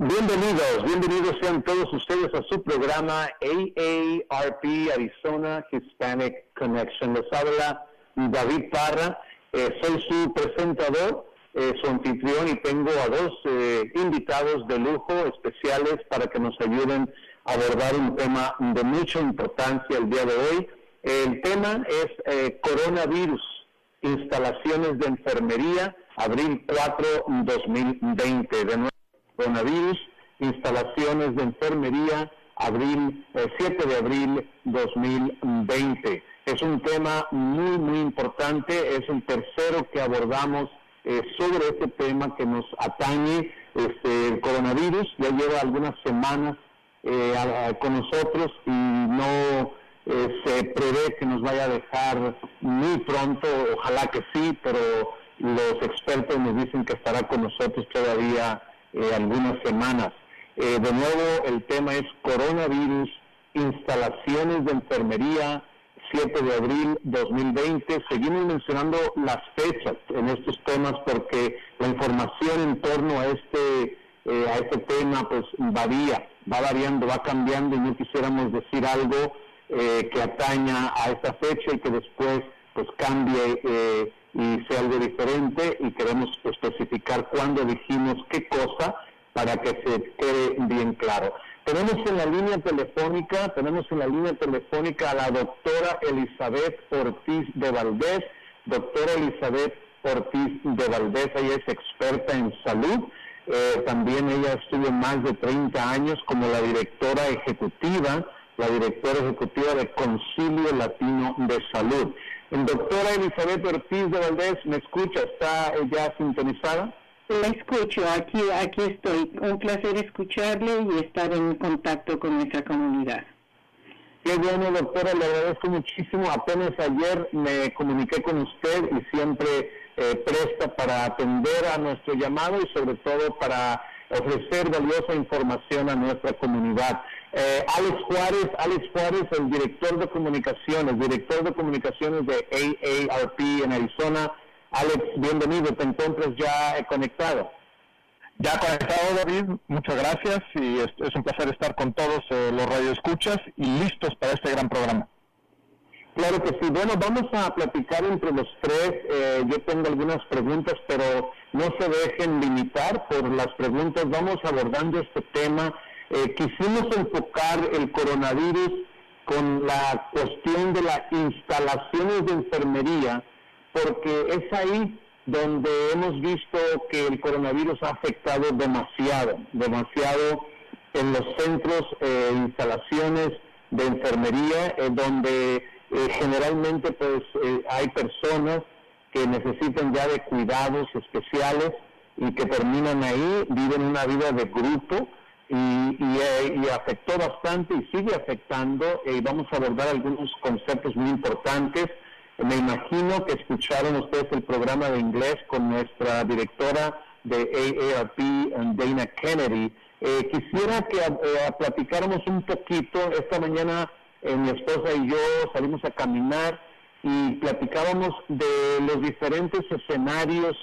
Bienvenidos sean todos ustedes a su programa AARP Arizona Hispanic Connection. Les habla David Parra, soy su presentador, su anfitrión, y tengo a dos invitados de lujo especiales para que nos ayuden a abordar un tema de mucha importancia el día de hoy. El tema es coronavirus, instalaciones de enfermería, abril 4, 2020. De nuevo, coronavirus, instalaciones de enfermería, 7 de abril 2020. Es un tema muy importante, es el tercero que abordamos sobre este tema que nos atañe. El coronavirus ya lleva algunas semanas con nosotros y no se prevé que nos vaya a dejar muy pronto, ojalá que sí, pero los expertos nos dicen que estará con nosotros todavía algunas semanas. De nuevo, el tema es coronavirus, instalaciones de enfermería, 7 de abril 2020. Seguimos mencionando las fechas en estos temas porque la información en torno a este tema pues va variando, va cambiando, y no quisiéramos decir algo que ataña a esta fecha y que después pues cambie y sea algo diferente, y queremos especificar cuándo dijimos qué cosa para que se quede bien claro. Tenemos en la línea telefónica a la doctora Elizabeth Ortiz de Valdés. Doctora Elizabeth Ortiz de Valdés, ella es experta en salud. También ella estuvo más de 30 años como la directora ejecutiva de Concilio Latino de Salud. Doctora Elizabeth Ortiz de Valdés, ¿me escucha? ¿Está ya sintonizada? La escucho, aquí estoy. Un placer escucharle y estar en contacto con nuestra comunidad. Qué bueno, doctora, le agradezco muchísimo. Apenas ayer me comuniqué con usted y siempre presta para atender a nuestro llamado y sobre todo para ofrecer valiosa información a nuestra comunidad. Alex Juárez, el director de comunicaciones de AARP en Arizona. Alex, bienvenido, ¿te encuentras ya conectado? Ya conectado, David, muchas gracias, y es un placer estar con todos los radioescuchas y listos para este gran programa. Claro que sí. Bueno, vamos a platicar entre los tres. Yo tengo algunas preguntas, pero no se dejen limitar por las preguntas. Vamos abordando este tema. Quisimos enfocar el coronavirus con la cuestión de las instalaciones de enfermería, porque es ahí donde hemos visto que el coronavirus ha afectado demasiado en los centros, instalaciones de enfermería, donde generalmente pues hay personas que necesitan ya de cuidados especiales y que terminan ahí, viven una vida de grupo y afectó bastante y sigue afectando, y vamos a abordar algunos conceptos muy importantes. Me imagino que escucharon ustedes el programa de inglés con nuestra directora de AARP, Dana Kennedy. Quisiera que platicáramos un poquito. Esta mañana mi esposa y yo salimos a caminar y platicábamos de los diferentes escenarios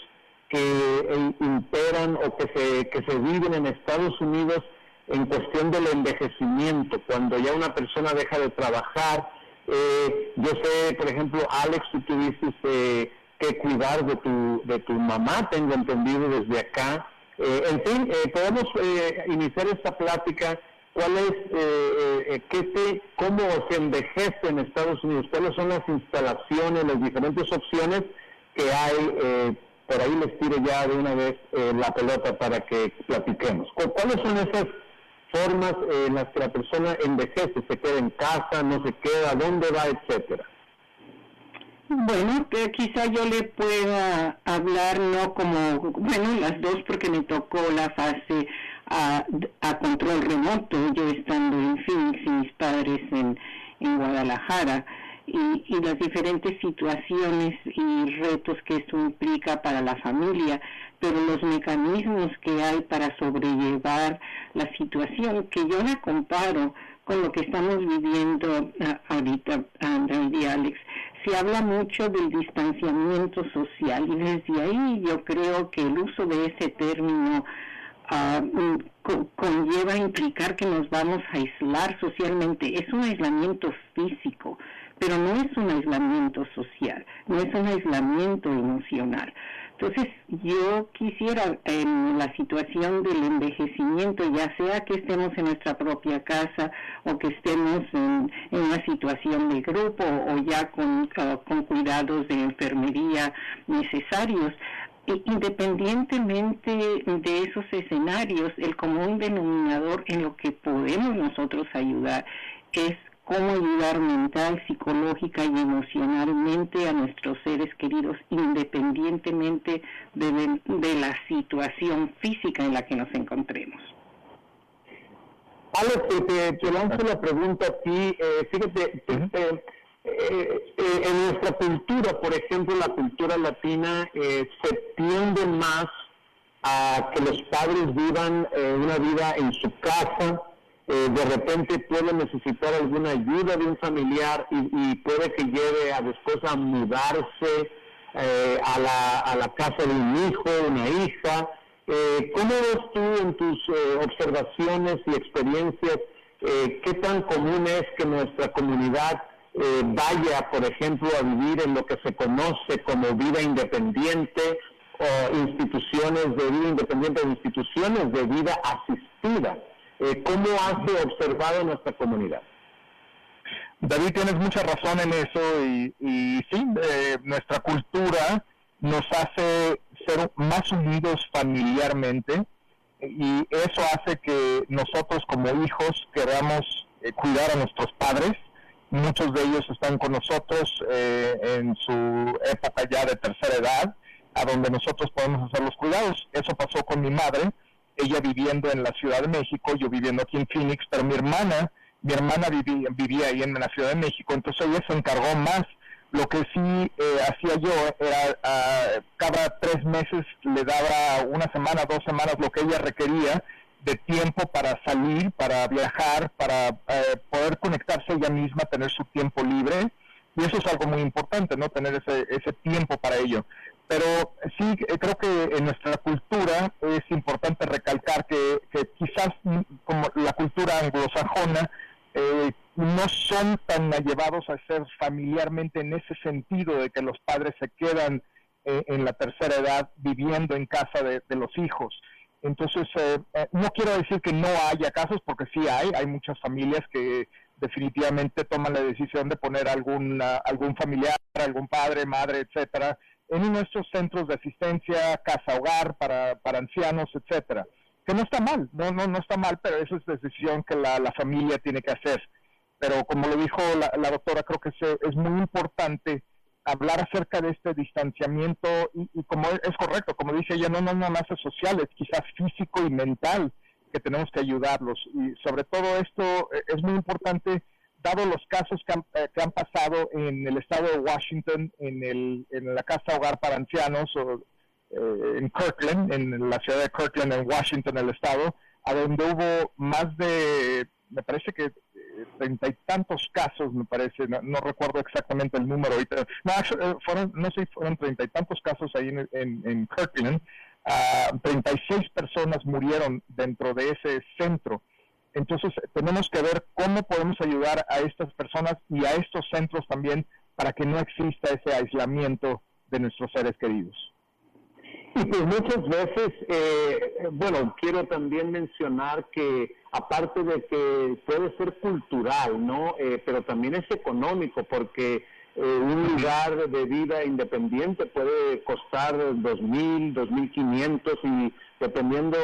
que imperan o que se viven en Estados Unidos en cuestión del envejecimiento, cuando ya una persona deja de trabajar. Yo sé, por ejemplo, Alex, tú tuviste que cuidar de tu mamá, tengo entendido desde acá. En fin, podemos iniciar esta plática. ¿Cuál es, cómo se envejece en Estados Unidos? ¿Cuáles son las instalaciones, las diferentes opciones que hay? Por ahí les tiro ya de una vez la pelota para que platiquemos. ¿Cuáles son esas formas en las que la persona envejece? ¿Se queda en casa, no se queda, dónde va, etcétera? Bueno, quizá yo le pueda hablar no como, las dos, porque me tocó la fase a control remoto, yo estando en Phoenix y mis padres en Guadalajara, y las diferentes situaciones y retos que esto implica para la familia, pero los mecanismos que hay para sobrellevar la situación, que yo la comparo con lo que estamos viviendo ahorita, David y Alex. Se habla mucho del distanciamiento social, y desde ahí yo creo que el uso de ese término conlleva implicar que nos vamos a aislar socialmente. Es un aislamiento físico, pero no es un aislamiento social, no es un aislamiento emocional. Entonces, yo quisiera, en la situación del envejecimiento, ya sea que estemos en nuestra propia casa o que estemos en una situación de grupo o ya con cuidados de enfermería necesarios, independientemente de esos escenarios, el común denominador en lo que podemos nosotros ayudar es cómo ayudar mental, psicológica y emocionalmente a nuestros seres queridos, independientemente de la situación física en la que nos encontremos. Alex, te lanzo la pregunta a ti. Fíjate, en nuestra cultura, por ejemplo, la cultura latina, se tiende más a que los padres vivan una vida en su casa. De repente puede necesitar alguna ayuda de un familiar y puede que lleve después a mudarse a la casa de un hijo, una hija. ¿Cómo ves tú en tus observaciones y experiencias qué tan común es que nuestra comunidad vaya, por ejemplo, a vivir en lo que se conoce como vida independiente o instituciones de vida independiente o instituciones de vida asistida? ¿Cómo has observado nuestra comunidad? David, tienes mucha razón en eso y sí, nuestra cultura nos hace ser más unidos familiarmente y eso hace que nosotros como hijos queramos cuidar a nuestros padres. Muchos de ellos están con nosotros en su época ya de tercera edad, a donde nosotros podemos hacer los cuidados. Eso pasó con mi madre, ella viviendo en la Ciudad de México, yo viviendo aquí en Phoenix, pero mi hermana vivía ahí en la Ciudad de México, entonces ella se encargó más. Lo que sí hacía yo era cada 3 meses le daba una semana, 2 semanas, lo que ella requería de tiempo para salir, para viajar, para poder conectarse ella misma, tener su tiempo libre, y eso es algo muy importante, ¿no? Tener ese tiempo para ello. Pero sí, creo que en nuestra cultura es importante recalcar que quizás como la cultura anglosajona no son tan allevados a ser familiarmente en ese sentido de que los padres se quedan en la tercera edad viviendo en casa de los hijos. Entonces, no quiero decir que no haya casos, porque sí hay muchas familias que definitivamente toman la decisión de poner algún familiar, algún padre, madre, etcétera, en nuestros centros de asistencia, casa-hogar para ancianos, etcétera. Que no está mal, no está mal, pero eso es decisión que la familia tiene que hacer. Pero como lo dijo la doctora, creo que es muy importante hablar acerca de este distanciamiento y como es correcto, como dice ella, no más sociales, quizás físico y mental, que tenemos que ayudarlos. Y sobre todo esto es muy importante, dado los casos que han pasado en el estado de Washington, en la casa hogar para ancianos, en Kirkland, en la ciudad de Kirkland, en Washington, el estado, a donde hubo más de, me parece que 30 y tantos casos, me parece, no recuerdo exactamente el número ahorita, fueron 30 y tantos casos ahí en Kirkland. 36 personas murieron dentro de ese centro. Entonces tenemos que ver cómo podemos ayudar a estas personas y a estos centros también para que no exista ese aislamiento de nuestros seres queridos. Y pues muchas veces, quiero también mencionar que aparte de que puede ser cultural, ¿no? Pero también es económico, porque un lugar de vida independiente puede costar 2,000, 2,500 y dependiendo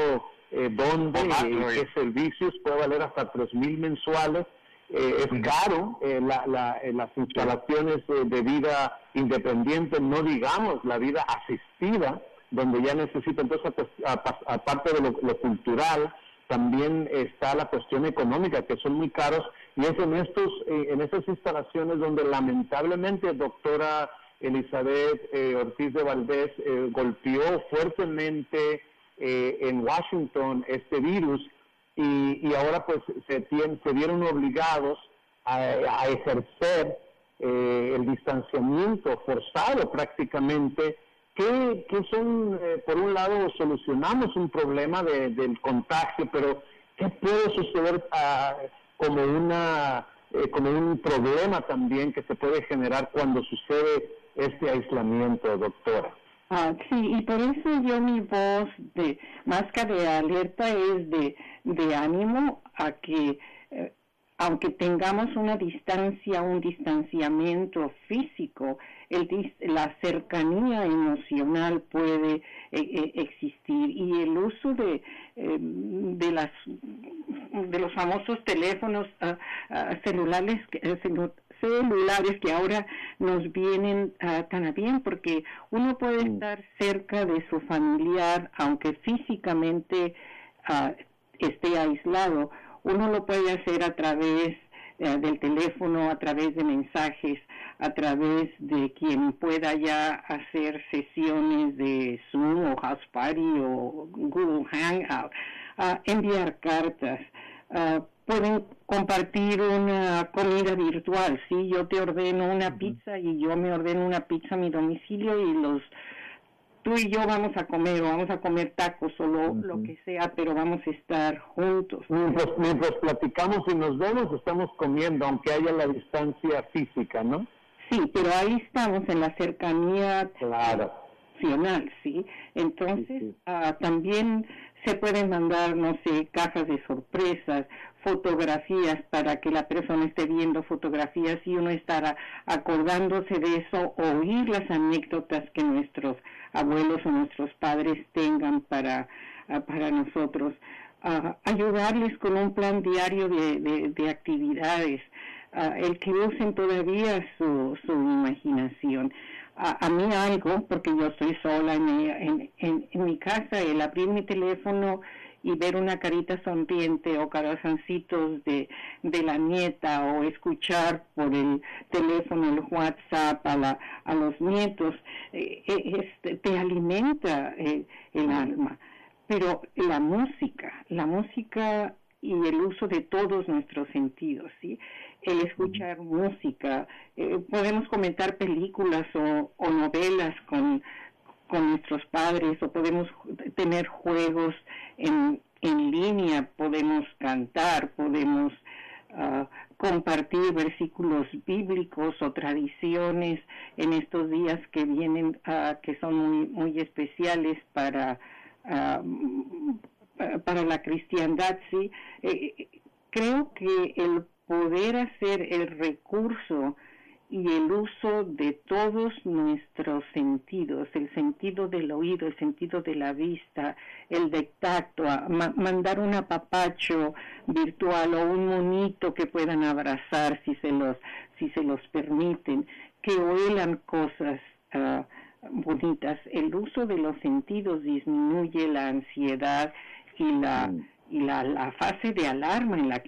dónde y qué servicios puede valer hasta 3,000 mensuales. Es caro las instalaciones de vida independiente, no digamos la vida asistida, donde ya necesita. Entonces, aparte de lo cultural, también está la cuestión económica, que son muy caros, y es en estas instalaciones donde lamentablemente, doctora Elizabeth Ortiz de Valdés, golpeó fuertemente en Washington este virus, y ahora pues se vieron obligados a ejercer el distanciamiento forzado prácticamente, que son, por un lado, solucionamos un problema del contagio, pero ¿qué puede suceder como un problema también que se puede generar cuando sucede este aislamiento, doctora? Sí, y por eso yo mi voz más que de alerta es de ánimo a que aunque tengamos una distancia, un distanciamiento físico, la cercanía emocional puede existir, y el uso de los famosos teléfonos celulares que ahora nos vienen tan bien, porque uno puede estar cerca de su familiar aunque físicamente esté aislado. Uno lo puede hacer a través del teléfono, a través de mensajes, a través de quien pueda ya hacer sesiones de Zoom o House Party o Google Hangout, enviar cartas, pueden compartir una comida virtual. ¿Sí? Yo te ordeno una pizza y yo me ordeno una pizza a mi domicilio, y tú y yo vamos a comer tacos o lo que sea, pero vamos a estar juntos. Mientras platicamos y nos vemos, estamos comiendo, aunque haya la distancia física, ¿no? Sí, pero ahí estamos en la cercanía emocional, ¿sí? Entonces, también se pueden mandar, no sé, cajas de sorpresas, fotografías, para que la persona esté viendo fotografías y uno estará acordándose de eso, oír las anécdotas que nuestros abuelos o nuestros padres tengan para nosotros, ayudarles con un plan diario de actividades, el que usen todavía su imaginación. A mí algo, porque yo estoy sola en mi casa, el abrir mi teléfono y ver una carita sonriente o corazoncitos de la nieta, o escuchar por el teléfono, el WhatsApp a los nietos, te alimenta el alma. Pero la música y el uso de todos nuestros sentidos, ¿sí? El escuchar música, podemos comentar películas o novelas con nuestros padres, o podemos tener juegos en línea, podemos cantar, podemos compartir versículos bíblicos o tradiciones en estos días que vienen, que son muy, muy especiales para la cristiandad, ¿sí? Creo que el poder hacer el recurso y el uso de todos nuestros sentidos, el sentido del oído, el sentido de la vista, el de tacto, mandar un apapacho virtual o un monito que puedan abrazar si se los permiten, que huelan cosas bonitas. El uso de los sentidos disminuye la ansiedad y la fase de alarma en la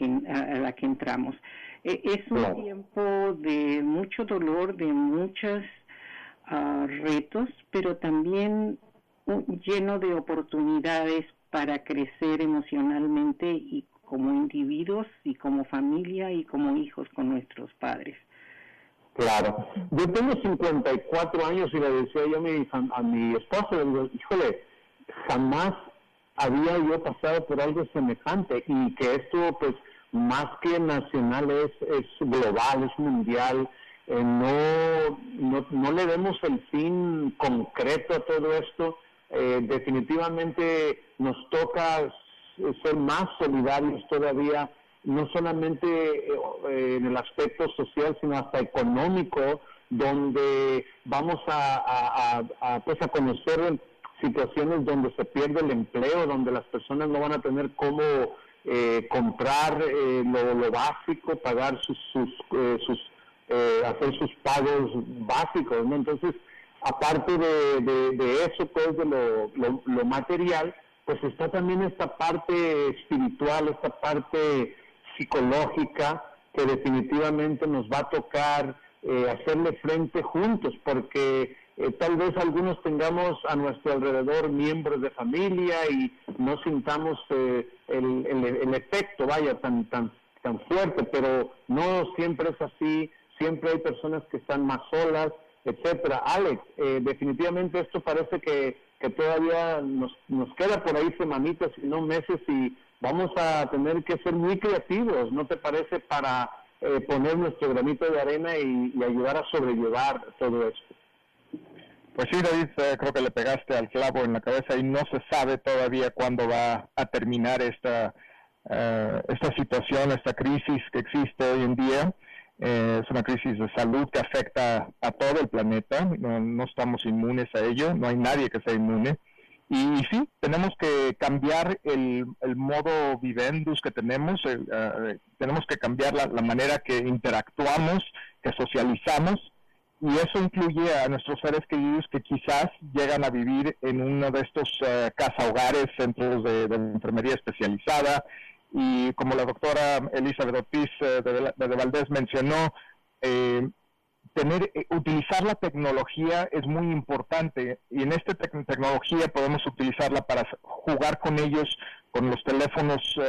que entramos. Es un tiempo de mucho dolor, de muchos retos, pero también lleno de oportunidades para crecer emocionalmente, y como individuos, y como familia, y como hijos con nuestros padres. Claro. Yo tengo 54 años y le decía yo a mi esposo, le digo, híjole, jamás había yo pasado por algo semejante, y que esto, pues, más que nacional, es global, es mundial. No le vemos el fin concreto a todo esto. Definitivamente nos toca ser más solidarios todavía, no solamente en el aspecto social, sino hasta económico, donde vamos a conocer situaciones donde se pierde el empleo, donde las personas no van a tener cómo comprar lo básico, pagar hacer sus pagos básicos, ¿no? Entonces, aparte de eso, pues, de lo material, pues está también esta parte espiritual, esta parte psicológica, que definitivamente nos va a tocar hacerle frente juntos, porque tal vez algunos tengamos a nuestro alrededor miembros de familia y no sintamos el efecto, tan fuerte, pero no siempre es así. Siempre hay personas que están más solas, etcétera. Alex, definitivamente esto parece que todavía nos queda por ahí semanitas y no meses, y vamos a tener que ser muy creativos, ¿no te parece?, para poner nuestro granito de arena y ayudar a sobrellevar todo esto. Pues sí, David, creo que le pegaste al clavo en la cabeza, y no se sabe todavía cuándo va a terminar esta situación, esta crisis que existe hoy en día. Es una crisis de salud que afecta a todo el planeta, no estamos inmunes a ello, no hay nadie que sea inmune. Y sí, tenemos que cambiar el modo vivendus que tenemos, tenemos que cambiar la manera que interactuamos, que socializamos, y eso incluye a nuestros seres queridos que quizás llegan a vivir en uno de estos casa-hogares, centros de enfermería especializada, y como la doctora Elizabeth Ortiz de Valdés mencionó, utilizar la tecnología es muy importante, y en esta tecnología podemos utilizarla para jugar con ellos, con los teléfonos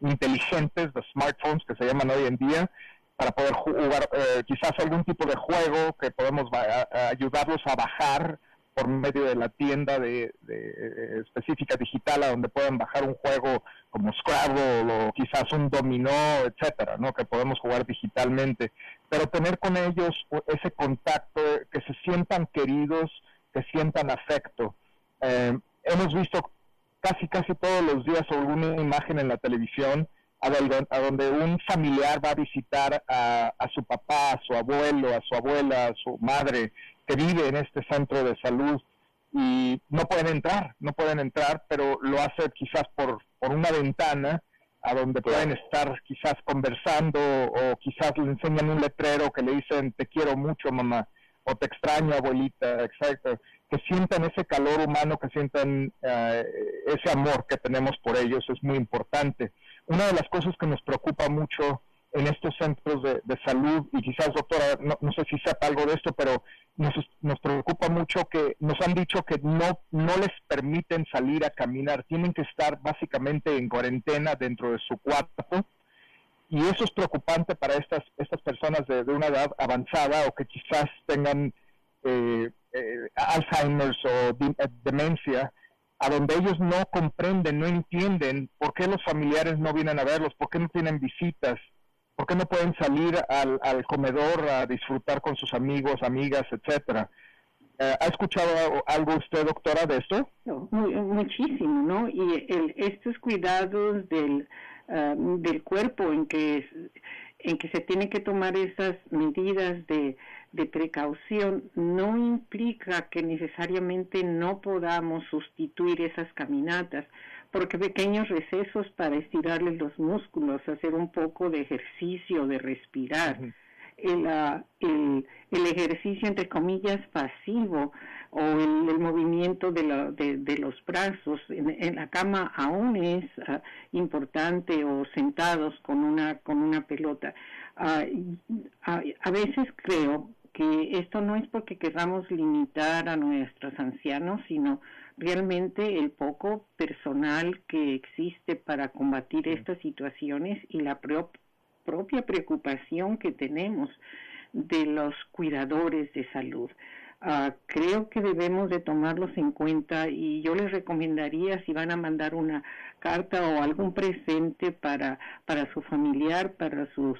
inteligentes, los smartphones que se llaman hoy en día, para poder jugar quizás algún tipo de juego que podemos ayudarlos a bajar por medio de la tienda de específica digital, a donde puedan bajar un juego como Scrabble o quizás un dominó, etcétera, ¿no?, que podemos jugar digitalmente, pero tener con ellos ese contacto, que se sientan queridos, que sientan afecto. Hemos visto casi todos los días alguna imagen en la televisión a donde un familiar va a visitar a su papá, a su abuelo, a su abuela, a su madre, que vive en este centro de salud, y no pueden entrar, pero lo hace quizás por una ventana a donde pueden estar quizás conversando, o quizás le enseñan un letrero que le dicen te quiero mucho, mamá, o te extraño, abuelita, exacto, que sientan ese calor humano, que sientan ese amor que tenemos por ellos, es muy importante. Una de las cosas que nos preocupa mucho en estos centros de salud, y quizás, doctora, no sé si sepa algo de esto, pero nos preocupa mucho que nos han dicho que no les permiten salir a caminar, tienen que estar básicamente en cuarentena dentro de su cuarto, y eso es preocupante para estas personas de una edad avanzada, o que quizás tengan Alzheimer's o demencia, a donde ellos no comprenden, no entienden por qué los familiares no vienen a verlos, por qué no tienen visitas, por qué no pueden salir al comedor a disfrutar con sus amigos, amigas, etcétera. ¿Ha escuchado algo usted, doctora, de esto? No, muchísimo, ¿no? Y estos cuidados del cuerpo en que se tienen que tomar esas medidas de precaución no implica que necesariamente no podamos sustituir esas caminatas, porque pequeños recesos para estirarles los músculos, hacer un poco de ejercicio, de respirar, el ejercicio entre comillas pasivo, o el movimiento de los brazos en la cama aún es importante, o sentados con una pelota. A veces creo que esto no es porque queramos limitar a nuestros ancianos, sino realmente el poco personal que existe para combatir estas situaciones, y la propia preocupación que tenemos de los cuidadores de salud. Creo que debemos de tomarlos en cuenta, y yo les recomendaría, si van a mandar una carta o algún presente para su familiar, para sus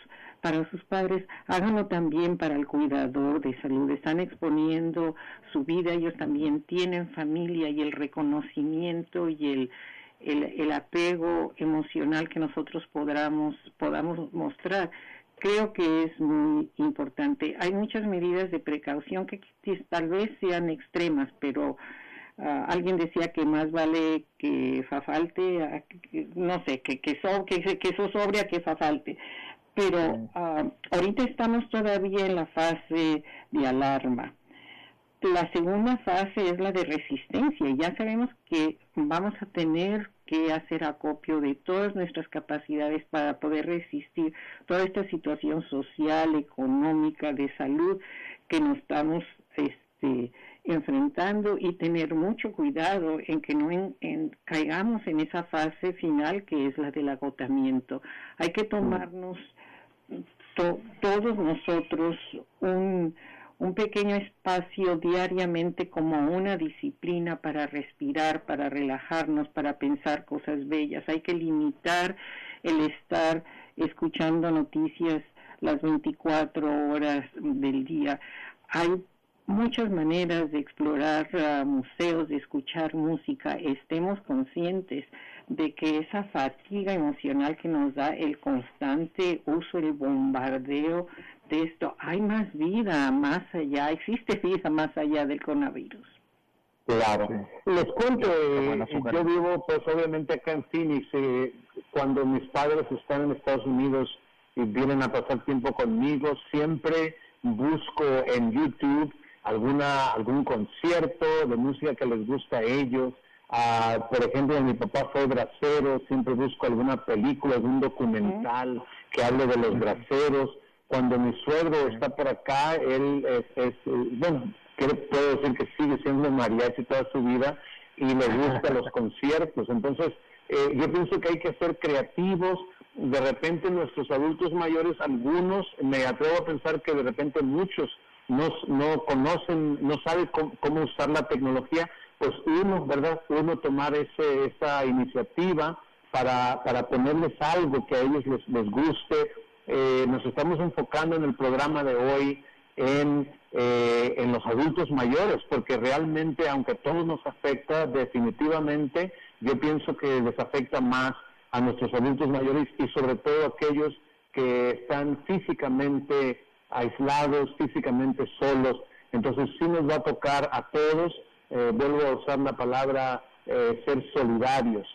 padres, háganlo también para el cuidador de salud. Están exponiendo su vida, ellos también tienen familia, y el reconocimiento y el apego emocional que nosotros podamos mostrar, creo que es muy importante. Hay muchas medidas de precaución que tal vez sean extremas, pero alguien decía que más vale que falte, no sé, que sos sobria que falte. Pero ahorita estamos todavía en la fase de alarma. La segunda fase es la de resistencia. Ya sabemos que vamos a tener que hacer acopio de todas nuestras capacidades para poder resistir toda esta situación social, económica, de salud que nos estamos enfrentando, y tener mucho cuidado en que no caigamos en esa fase final que es la del agotamiento. Hay que tomarnos todos nosotros un pequeño espacio diariamente como una disciplina para respirar, para relajarnos, para pensar cosas bellas. Hay que limitar el estar escuchando noticias las 24 horas del día. Hay muchas maneras de explorar museos, de escuchar música. Estemos conscientes de que esa fatiga emocional que nos da el constante uso, el bombardeo de esto, hay más vida más allá, existe vida más allá del coronavirus. Claro. Sí. Les cuento, yo vivo pues obviamente acá en Phoenix, cuando mis padres están en Estados Unidos y vienen a pasar tiempo conmigo, siempre busco en YouTube algún concierto de música que les gusta a ellos. Por ejemplo, mi papá fue bracero, siempre busco alguna película, algún documental que hable de los braceros. Cuando mi suegro está por acá, él bueno, puedo decir que sigue siendo mariachi toda su vida y le gustan los conciertos. Entonces, yo pienso que hay que ser creativos. De repente nuestros adultos mayores, algunos, me atrevo a pensar que de repente muchos no conocen, no saben cómo usar la tecnología, pues uno tomar esa iniciativa para ponerles algo que a ellos les guste. Nos estamos enfocando en el programa de hoy en los adultos mayores, porque realmente, aunque a todos nos afecta, definitivamente yo pienso que les afecta más a nuestros adultos mayores y sobre todo aquellos que están físicamente aislados, físicamente solos. Entonces sí nos va a tocar a todos, vuelvo a usar la palabra ser solidarios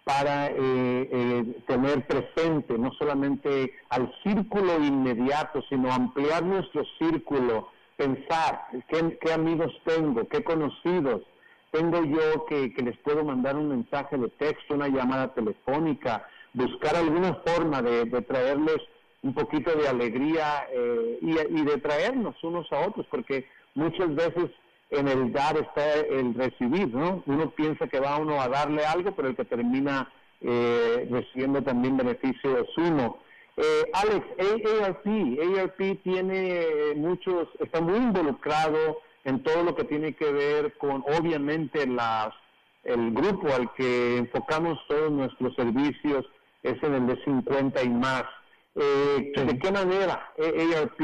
para tener presente no solamente al círculo inmediato, sino ampliar nuestro círculo, pensar qué amigos tengo, qué conocidos tengo yo que les puedo mandar un mensaje de texto, una llamada telefónica, buscar alguna forma de traerles un poquito de alegría y de traernos unos a otros, porque muchas veces en el dar está el recibir, ¿no? Uno piensa que va uno a darle algo, pero el que termina recibiendo también beneficio es uno. Alex, AARP tiene está muy involucrado en todo lo que tiene que ver con, obviamente, el grupo al que enfocamos todos nuestros servicios, es en el de 50 y más. ¿De qué manera AARP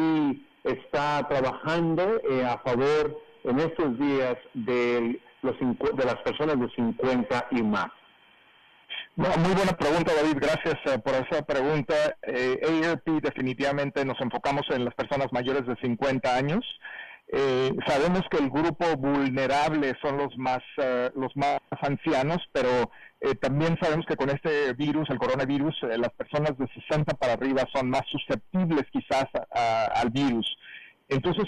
está trabajando a favor en estos días de las personas de 50 y más? Bueno, muy buena pregunta, David. Gracias por esa pregunta. AARP definitivamente nos enfocamos en las personas mayores de 50 años. Sabemos que el grupo vulnerable son los más ancianos, pero también sabemos que con este virus, el coronavirus, las personas de 60 para arriba son más susceptibles quizás al virus. Entonces,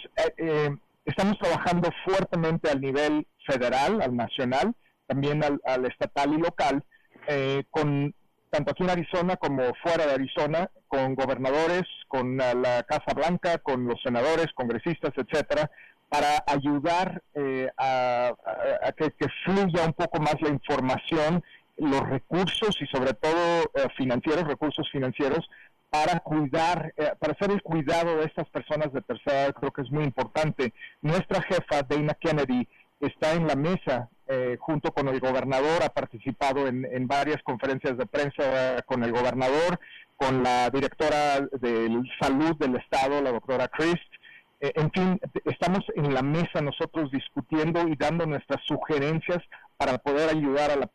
estamos trabajando fuertemente al nivel federal, al nacional, también al estatal y local, con tanto aquí en Arizona como fuera de Arizona, con gobernadores, con la Casa Blanca, con los senadores, congresistas, etcétera, para ayudar a que fluya un poco más la información, los recursos y sobre todo recursos financieros, para cuidar, para hacer el cuidado de estas personas de tercera edad. Creo que es muy importante. Nuestra jefa, Dana Kennedy, está en la mesa junto con el gobernador, ha participado en varias conferencias de prensa con el gobernador, con la directora de salud del estado, la doctora Christ. En fin, estamos en la mesa nosotros discutiendo y dando nuestras sugerencias para poder ayudar a las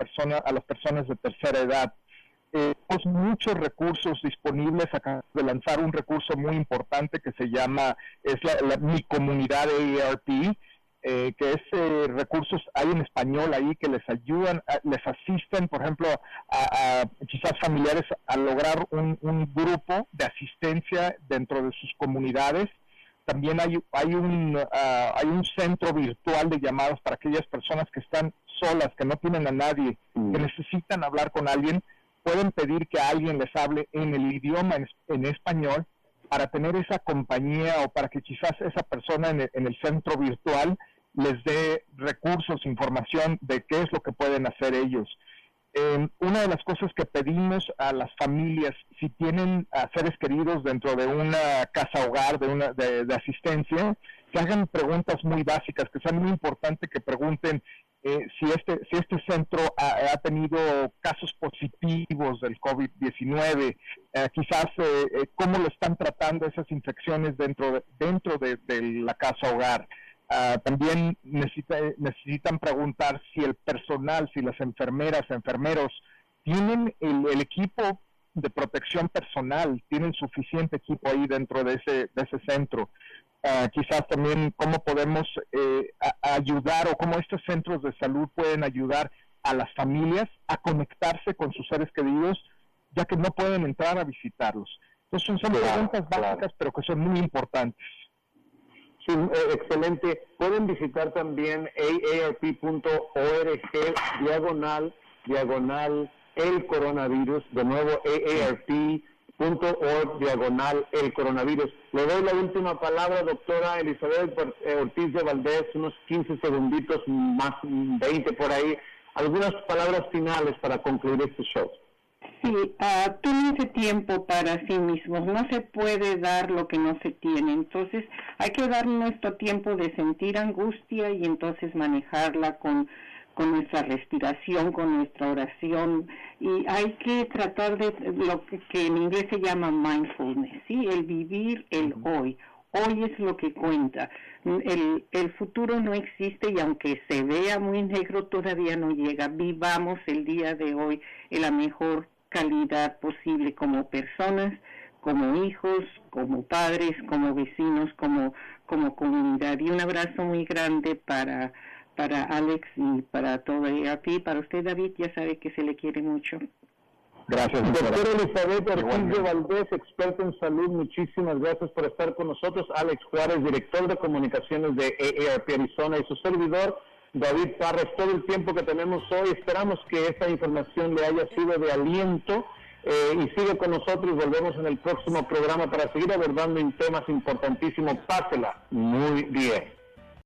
personas de tercera edad. Tenemos muchos recursos disponibles. Acabamos de lanzar un recurso muy importante que se llama, Mi Comunidad AARP, que es recursos, hay en español ahí que les ayudan, les asisten, por ejemplo, a quizás familiares a lograr un grupo de asistencia dentro de sus comunidades. También hay un centro virtual de llamadas para aquellas personas que están solas, que no tienen a nadie, que necesitan hablar con alguien. Pueden pedir que alguien les hable en el idioma en español para tener esa compañía, o para que quizás esa persona en el centro virtual les dé recursos, información de qué es lo que pueden hacer ellos. una de las cosas que pedimos a las familias, si tienen a seres queridos dentro de una casa hogar, de asistencia, que hagan preguntas muy básicas, que sean muy importantes, que pregunten si este centro ha tenido casos positivos del COVID-19, quizás cómo lo están tratando esas infecciones dentro de la casa hogar. También necesitan preguntar si el personal, si las enfermeras, enfermeros tienen el equipo de protección personal, tienen suficiente equipo ahí dentro de ese centro. Quizás también cómo podemos ayudar o cómo estos centros de salud pueden ayudar a las familias a conectarse con sus seres queridos, ya que no pueden entrar a visitarlos. Entonces son preguntas básicas, pero que son muy importantes. Sí, excelente. Pueden visitar también aarp.org /el coronavirus. De nuevo, aarp.org /el coronavirus. Le doy la última palabra, doctora Elizabeth Ortiz de Valdés, unos 15 segunditos, más 20 por ahí. Algunas palabras finales para concluir este show. Sí, tómense tiempo para sí mismos, no se puede dar lo que no se tiene, entonces hay que dar nuestro tiempo de sentir angustia y entonces manejarla con nuestra respiración, con nuestra oración, y hay que tratar de lo que en inglés se llama mindfulness, ¿sí? El vivir el hoy. Hoy es lo que cuenta. El futuro no existe y aunque se vea muy negro todavía no llega. Vivamos el día de hoy en la mejor calidad posible como personas, como hijos, como padres, como vecinos, como comunidad. Y un abrazo muy grande para Alex y para todo AARP. Para usted, David, ya sabe que se le quiere mucho. Gracias, doctora Elizabeth Ortiz de Valdés, experta en salud, muchísimas gracias por estar con nosotros. Alex Juárez, director de comunicaciones de AARP Arizona, y su servidor, David Parra. Es todo el tiempo que tenemos hoy. Esperamos que esta información le haya sido de aliento y sigue con nosotros. Volvemos en el próximo programa para seguir abordando temas importantísimos. Pásela muy bien.